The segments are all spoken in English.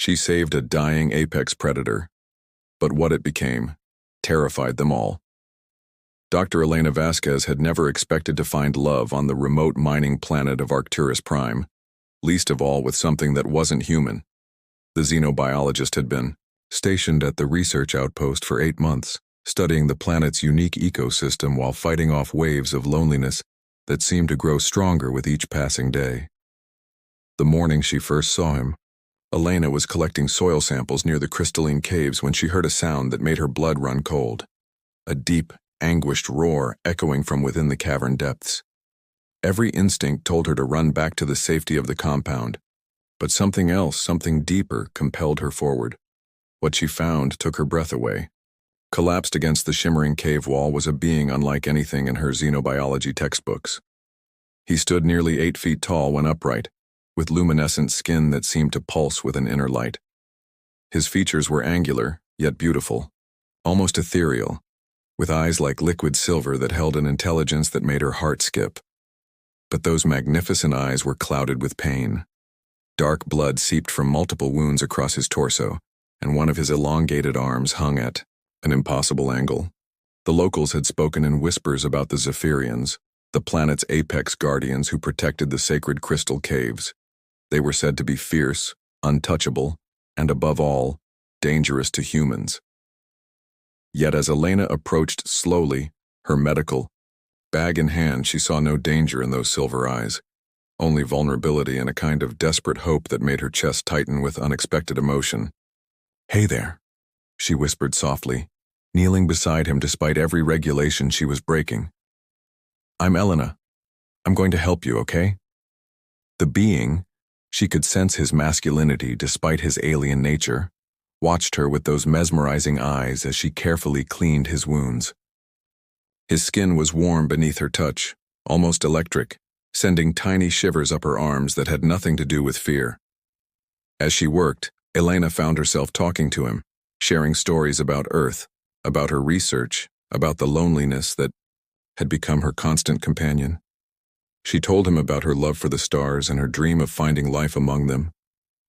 She saved a dying apex predator, but what it became terrified them all. Dr. Elena Vasquez had never expected to find love on the remote mining planet of Arcturus Prime, least of all with something that wasn't human. The xenobiologist had been stationed at the research outpost for 8 months, studying the planet's unique ecosystem while fighting off waves of loneliness that seemed to grow stronger with each passing day. The morning she first saw him, Elena was collecting soil samples near the crystalline caves when she heard a sound that made her blood run cold. A deep, anguished roar echoing from within the cavern depths. Every instinct told her to run back to the safety of the compound, but something else, something deeper, compelled her forward. What she found took her breath away. Collapsed against the shimmering cave wall was a being unlike anything in her xenobiology textbooks. He stood nearly 8 feet tall when upright, with luminescent skin that seemed to pulse with an inner light. His features were angular, yet beautiful, almost ethereal, with eyes like liquid silver that held an intelligence that made her heart skip. But those magnificent eyes were clouded with pain. Dark blood seeped from multiple wounds across his torso, and one of his elongated arms hung at an impossible angle. The locals had spoken in whispers about the Zephyrians, the planet's apex guardians who protected the sacred crystal caves. They were said to be fierce, untouchable, and above all, dangerous to humans. Yet as Elena approached slowly, her medical bag in hand, she saw no danger in those silver eyes, only vulnerability and a kind of desperate hope that made her chest tighten with unexpected emotion. "Hey there," she whispered softly, kneeling beside him despite every regulation she was breaking. "I'm Elena. I'm going to help you, okay?" The being, she could sense his masculinity despite his alien nature, watched her with those mesmerizing eyes as she carefully cleaned his wounds. His skin was warm beneath her touch, almost electric, sending tiny shivers up her arms that had nothing to do with fear. As she worked, Elena found herself talking to him, sharing stories about Earth, about her research, about the loneliness that had become her constant companion. She told him about her love for the stars and her dream of finding life among them,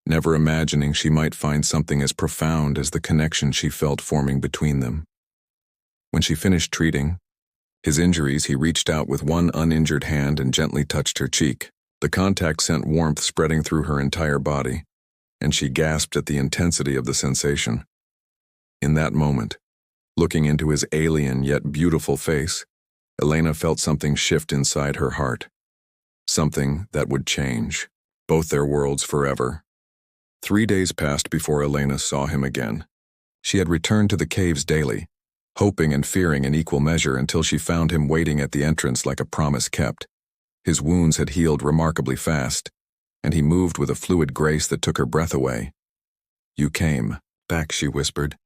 never imagining she might find something as profound as the connection she felt forming between them. When she finished treating his injuries, he reached out with one uninjured hand and gently touched her cheek. The contact sent warmth spreading through her entire body, and she gasped at the intensity of the sensation. In that moment, looking into his alien yet beautiful face, Elena felt something shift inside her heart. Something that would change both their worlds forever. 3 days passed before Elena saw him again. She had returned to the caves daily, hoping and fearing in equal measure until she found him waiting at the entrance like a promise kept. His wounds had healed remarkably fast, and he moved with a fluid grace that took her breath away. "You came back," she whispered,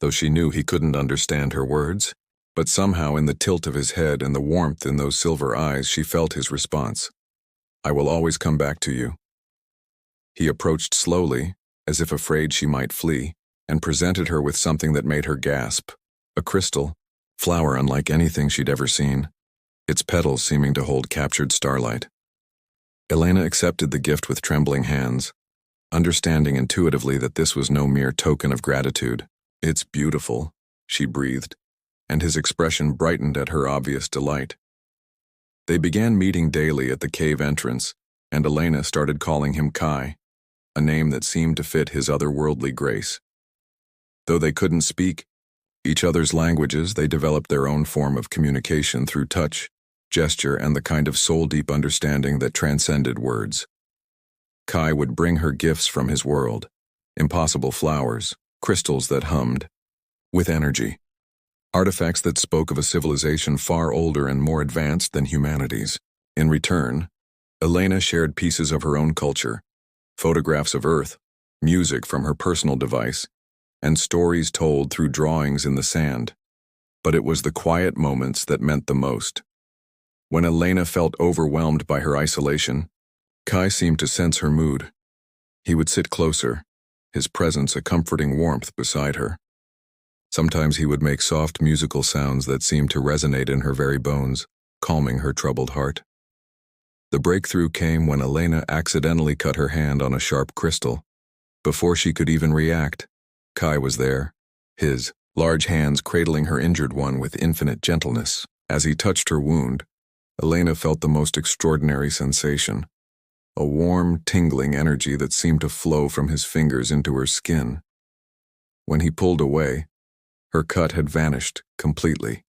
though she knew he couldn't understand her words. But somehow in the tilt of his head and the warmth in those silver eyes she felt his response. "I will always come back to you." He approached slowly, as if afraid she might flee, and presented her with something that made her gasp. A crystal flower unlike anything she'd ever seen, its petals seeming to hold captured starlight. Elena accepted the gift with trembling hands, understanding intuitively that this was no mere token of gratitude. "It's beautiful," she breathed, and his expression brightened at her obvious delight. They began meeting daily at the cave entrance, and Elena started calling him Kai, a name that seemed to fit his otherworldly grace. Though they couldn't speak each other's languages, they developed their own form of communication through touch, gesture, and the kind of soul-deep understanding that transcended words. Kai would bring her gifts from his world, impossible flowers, crystals that hummed with energy, artifacts that spoke of a civilization far older and more advanced than humanity's. In return, Elena shared pieces of her own culture, photographs of Earth, music from her personal device, and stories told through drawings in the sand. But it was the quiet moments that meant the most. When Elena felt overwhelmed by her isolation, Kai seemed to sense her mood. He would sit closer, his presence a comforting warmth beside her. Sometimes he would make soft musical sounds that seemed to resonate in her very bones, calming her troubled heart. The breakthrough came when Elena accidentally cut her hand on a sharp crystal. Before she could even react, Kai was there, his large hands cradling her injured one with infinite gentleness. As he touched her wound, Elena felt the most extraordinary sensation, a warm, tingling energy that seemed to flow from his fingers into her skin. When he pulled away, her cut had vanished completely.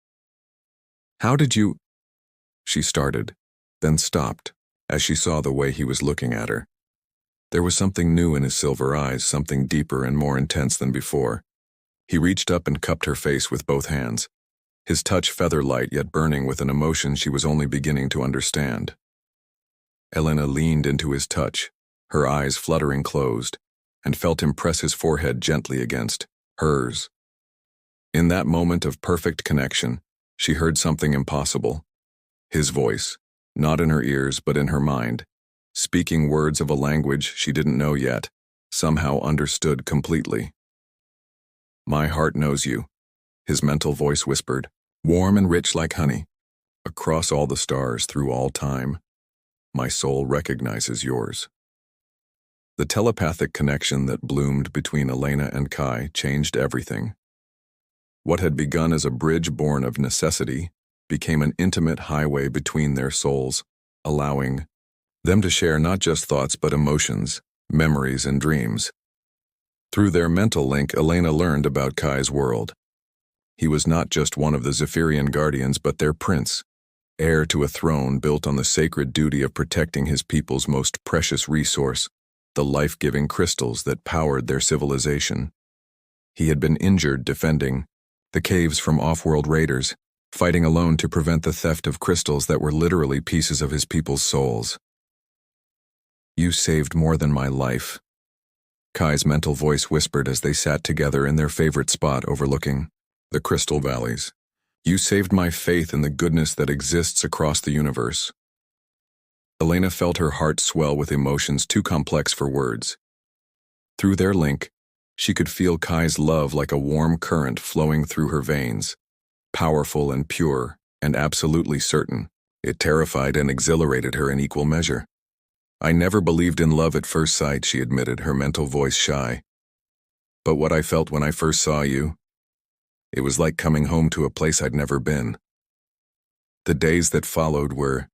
"How did you—" she started, then stopped as she saw the way he was looking at her. There was something new in his silver eyes, something deeper and more intense than before. He reached up and cupped her face with both hands, his touch feather-light yet burning with an emotion she was only beginning to understand. Elena leaned into his touch, her eyes fluttering closed, and felt him press his forehead gently against hers. In that moment of perfect connection, she heard something impossible. His voice, not in her ears but in her mind, speaking words of a language she didn't know yet, somehow understood completely. "My heart knows you," his mental voice whispered, "warm and rich like honey, across all the stars through all time. My soul recognizes yours." The telepathic connection that bloomed between Elena and Kai changed everything. What had begun as a bridge born of necessity became an intimate highway between their souls, allowing them to share not just thoughts but emotions, memories, and dreams. Through their mental link, Elena learned about Kai's world. He was not just one of the Zephyrian guardians but their prince, heir to a throne built on the sacred duty of protecting his people's most precious resource, the life-giving crystals that powered their civilization. He had been injured defending the caves from off-world raiders, fighting alone to prevent the theft of crystals that were literally pieces of his people's souls. "You saved more than my life," Kai's mental voice whispered as they sat together in their favorite spot overlooking the Crystal Valleys. "You saved my faith in the goodness that exists across the universe." Elena felt her heart swell with emotions too complex for words. Through their link, she could feel Kai's love like a warm current flowing through her veins, powerful and pure and absolutely certain. It terrified and exhilarated her in equal measure. "I never believed in love at first sight," she admitted, her mental voice shy. "But what I felt when I first saw you, it was like coming home to a place I'd never been." The days that followed were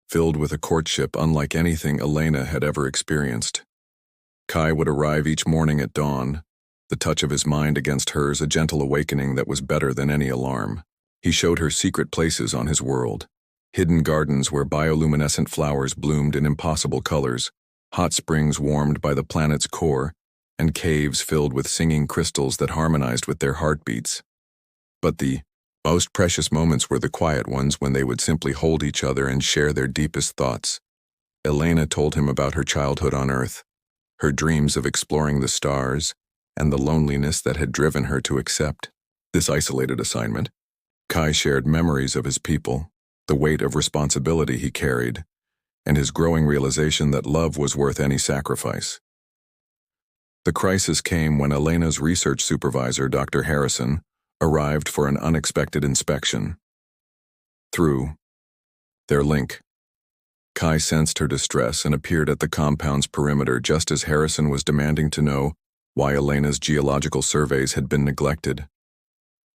filled with a courtship unlike anything Elena had ever experienced. Kai would arrive each morning at dawn, the touch of his mind against hers a gentle awakening that was better than any alarm. He showed her secret places on his world, hidden gardens where bioluminescent flowers bloomed in impossible colors, hot springs warmed by the planet's core, and caves filled with singing crystals that harmonized with their heartbeats. But the most precious moments were the quiet ones when they would simply hold each other and share their deepest thoughts. Elena told him about her childhood on Earth, her dreams of exploring the stars, and the loneliness that had driven her to accept this isolated assignment. Kai shared memories of his people, the weight of responsibility he carried, and his growing realization that love was worth any sacrifice. The crisis came when Elena's research supervisor, Dr. Harrison, arrived for an unexpected inspection. Through their link, Kai sensed her distress and appeared at the compound's perimeter just as Harrison was demanding to know why Elena's geological surveys had been neglected.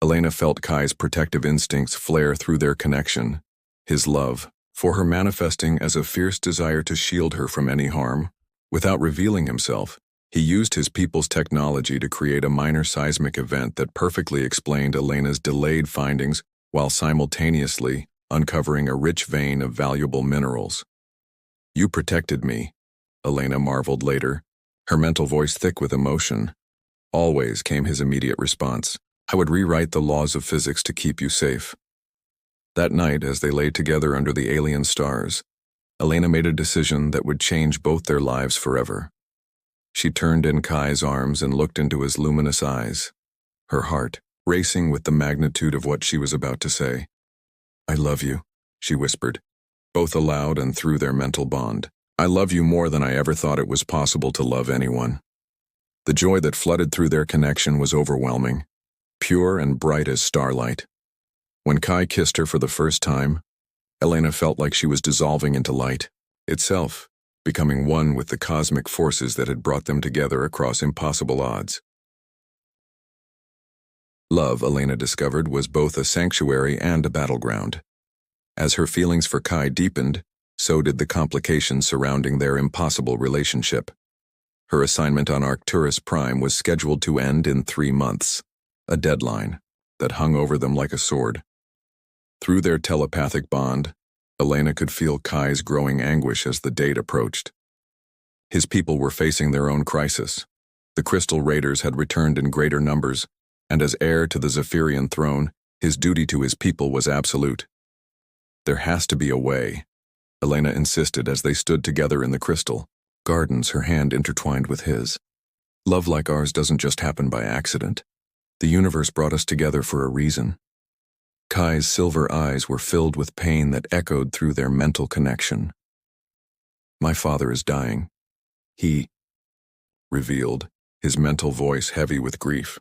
Elena felt Kai's protective instincts flare through their connection, his love for her manifesting as a fierce desire to shield her from any harm. Without revealing himself, he used his people's technology to create a minor seismic event that perfectly explained Elena's delayed findings while simultaneously uncovering a rich vein of valuable minerals. "You protected me," Elena marveled later, her mental voice thick with emotion. "Always," came his immediate response. "I would rewrite the laws of physics to keep you safe." That night, as they lay together under the alien stars, Elena made a decision that would change both their lives forever. She turned in Kai's arms and looked into his luminous eyes, her heart racing with the magnitude of what she was about to say. "I love you," she whispered, both aloud and through their mental bond. "I love you more than I ever thought it was possible to love anyone." The joy that flooded through their connection was overwhelming, pure and bright as starlight. When Kai kissed her for the first time, Elena felt like she was dissolving into light itself, becoming one with the cosmic forces that had brought them together across impossible odds. Love, Elena discovered, was both a sanctuary and a battleground. As her feelings for Kai deepened, so did the complications surrounding their impossible relationship. Her assignment on Arcturus Prime was scheduled to end in 3 months, a deadline that hung over them like a sword. Through their telepathic bond, Elena could feel Kai's growing anguish as the date approached. His people were facing their own crisis. The Crystal Raiders had returned in greater numbers, and as heir to the Zephyrian throne, his duty to his people was absolute. There has to be a way, Elena insisted as they stood together in the crystal gardens, her hand intertwined with his. Love like ours doesn't just happen by accident. The universe brought us together for a reason. Kai's silver eyes were filled with pain that echoed through their mental connection. My father is dying. He revealed, his mental voice heavy with grief.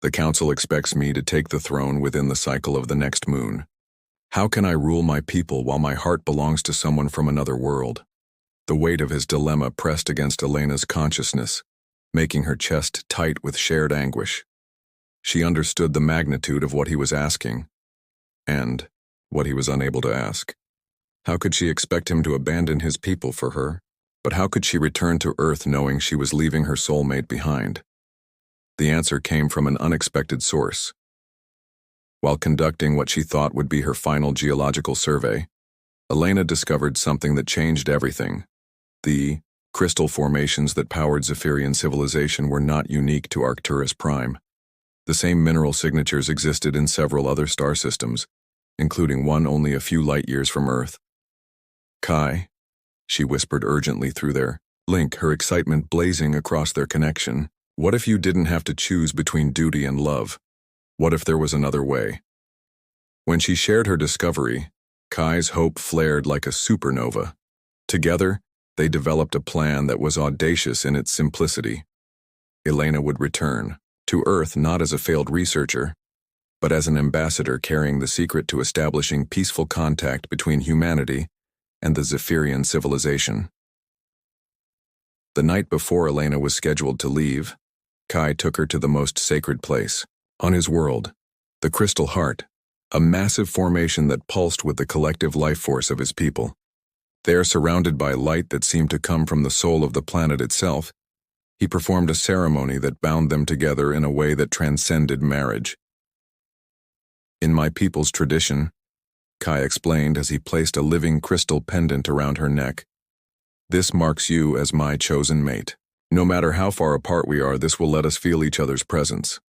The council expects me to take the throne within the cycle of the next moon. How can I rule my people while my heart belongs to someone from another world? The weight of his dilemma pressed against Elena's consciousness, making her chest tight with shared anguish. She understood the magnitude of what he was asking, and what he was unable to ask. How could she expect him to abandon his people for her? But how could she return to Earth knowing she was leaving her soulmate behind? The answer came from an unexpected source. While conducting what she thought would be her final geological survey, Elena discovered something that changed everything. The crystal formations that powered Zephyrian civilization were not unique to Arcturus Prime. The same mineral signatures existed in several other star systems, including one only a few light years from Earth. Kai, she whispered urgently through their link, her excitement blazing across their connection. What if you didn't have to choose between duty and love? What if there was another way? When she shared her discovery, Kai's hope flared like a supernova. Together, they developed a plan that was audacious in its simplicity. Elena would return to Earth not as a failed researcher, but as an ambassador carrying the secret to establishing peaceful contact between humanity and the Zephyrian civilization. The night before Elena was scheduled to leave, Kai took her to the most sacred place on his world, the Crystal Heart, a massive formation that pulsed with the collective life force of his people. There, surrounded by light that seemed to come from the soul of the planet itself, he performed a ceremony that bound them together in a way that transcended marriage. In my people's tradition, Kai explained as he placed a living crystal pendant around her neck, this marks you as my chosen mate. No matter how far apart we are, this will let us feel each other's presence.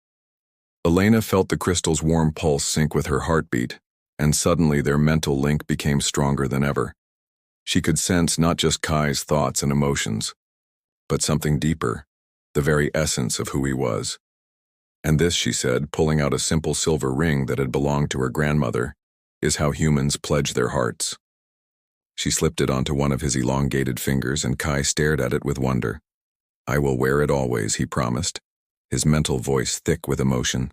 Elena felt the crystal's warm pulse sync with her heartbeat, and suddenly their mental link became stronger than ever. She could sense not just Kai's thoughts and emotions, but something deeper, the very essence of who he was. And this, she said, pulling out a simple silver ring that had belonged to her grandmother, is how humans pledge their hearts. She slipped it onto one of his elongated fingers, and Kai stared at it with wonder. I will wear it always, he promised, his mental voice thick with emotion,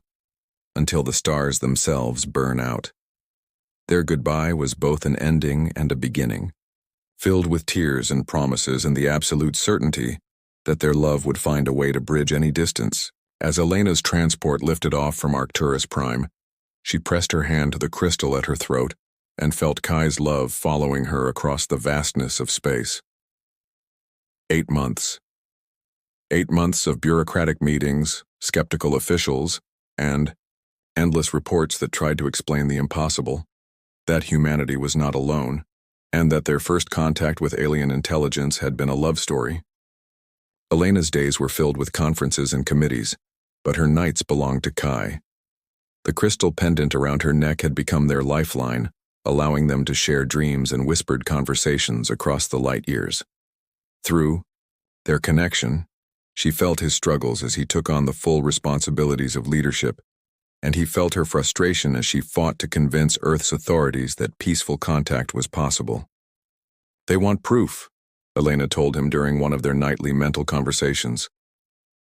until the stars themselves burn out. Their goodbye was both an ending and a beginning, filled with tears and promises and the absolute certainty that their love would find a way to bridge any distance. As Elena's transport lifted off from Arcturus Prime, she pressed her hand to the crystal at her throat and felt Kai's love following her across the vastness of space. 8 months. 8 months of bureaucratic meetings, skeptical officials, and endless reports that tried to explain the impossible, that humanity was not alone, and that their first contact with alien intelligence had been a love story. Elena's days were filled with conferences and committees, but her nights belonged to Kai. The crystal pendant around her neck had become their lifeline, allowing them to share dreams and whispered conversations across the light years. Through their connection, she felt his struggles as he took on the full responsibilities of leadership, and he felt her frustration as she fought to convince Earth's authorities that peaceful contact was possible. They want proof, Elena told him during one of their nightly mental conversations.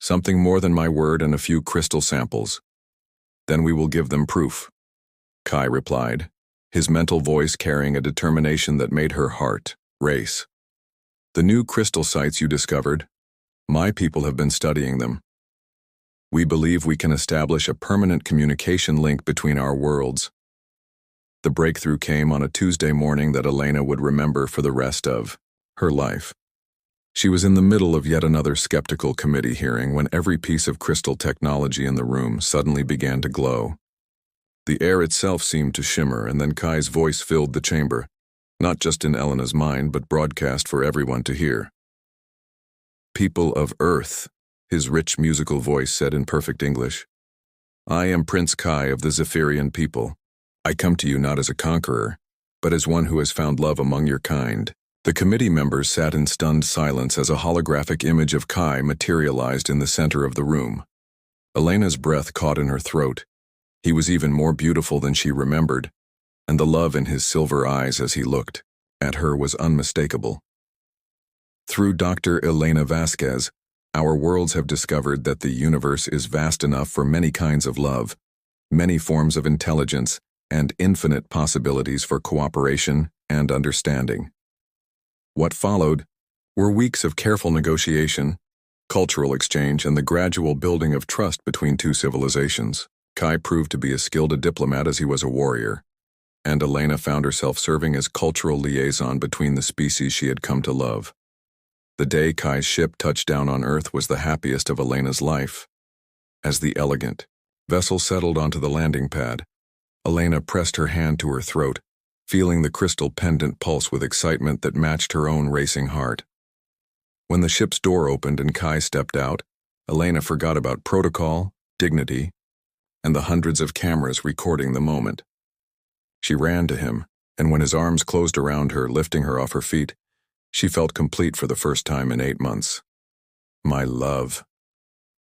Something more than my word and a few crystal samples. Then we will give them proof, Kai replied, his mental voice carrying a determination that made her heart race. The new crystal sites you discovered, my people have been studying them. We believe we can establish a permanent communication link between our worlds. The breakthrough came on a Tuesday morning that Elena would remember for the rest of her life. She was in the middle of yet another skeptical committee hearing when every piece of crystal technology in the room suddenly began to glow. The air itself seemed to shimmer, and then Kai's voice filled the chamber, not just in Elena's mind, but broadcast for everyone to hear. "People of Earth," his rich musical voice said in perfect English. "I am Prince Kai of the Zephyrian people. I come to you not as a conqueror, but as one who has found love among your kind." The committee members sat in stunned silence as a holographic image of Kai materialized in the center of the room. Elena's breath caught in her throat. He was even more beautiful than she remembered, and the love in his silver eyes as he looked at her was unmistakable. Through Dr. Elena Vasquez, our worlds have discovered that the universe is vast enough for many kinds of love, many forms of intelligence, and infinite possibilities for cooperation and understanding. What followed were weeks of careful negotiation, cultural exchange, and the gradual building of trust between two civilizations. Kai proved to be as skilled a diplomat as he was a warrior, and Elena found herself serving as cultural liaison between the species she had come to love. The day Kai's ship touched down on Earth was the happiest of Elena's life. As the elegant vessel settled onto the landing pad, Elena pressed her hand to her throat, feeling the crystal pendant pulse with excitement that matched her own racing heart. When the ship's door opened and Kai stepped out, Elena forgot about protocol, dignity, and the hundreds of cameras recording the moment. She ran to him, and when his arms closed around her, lifting her off her feet, she felt complete for the first time in 8 months. "My love,"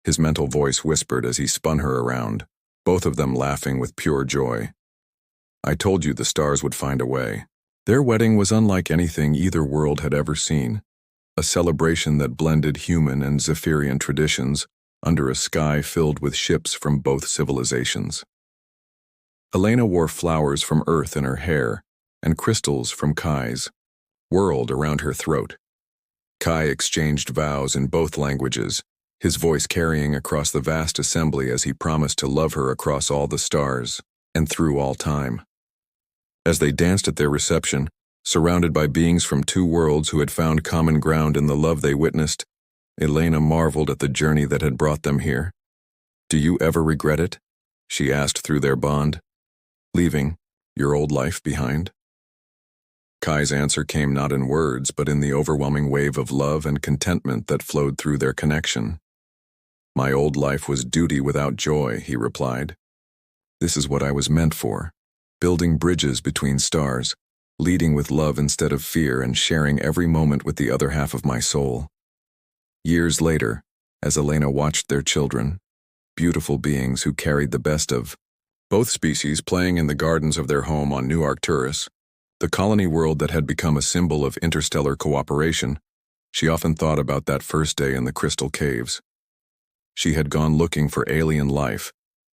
his mental voice whispered as he spun her around, both of them laughing with pure joy. "I told you the stars would find a way." Their wedding was unlike anything either world had ever seen, a celebration that blended human and Zephyrian traditions under a sky filled with ships from both civilizations. Elena wore flowers from Earth in her hair and crystals from Kai's world around her throat. Kai exchanged vows in both languages, his voice carrying across the vast assembly as he promised to love her across all the stars and through all time. As they danced at their reception, surrounded by beings from two worlds who had found common ground in the love they witnessed, Elena marveled at the journey that had brought them here. "Do you ever regret it?" she asked through their bond. "Leaving your old life behind?" Kai's answer came not in words, but in the overwhelming wave of love and contentment that flowed through their connection. "My old life was duty without joy," he replied. "This is what I was meant for, building bridges between stars, leading with love instead of fear, and sharing every moment with the other half of my soul." Years later, as Elena watched their children, beautiful beings who carried the best of both species playing in the gardens of their home on New Arcturus, the colony world that had become a symbol of interstellar cooperation, she often thought about that first day in the crystal caves. She had gone looking for alien life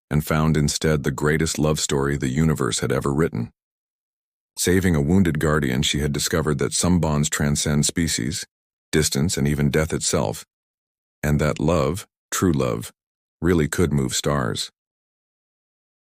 and found instead the greatest love story the universe had ever written. Saving a wounded guardian, she had discovered that some bonds transcend species, distance, and even death itself, and that love, true love, really could move stars.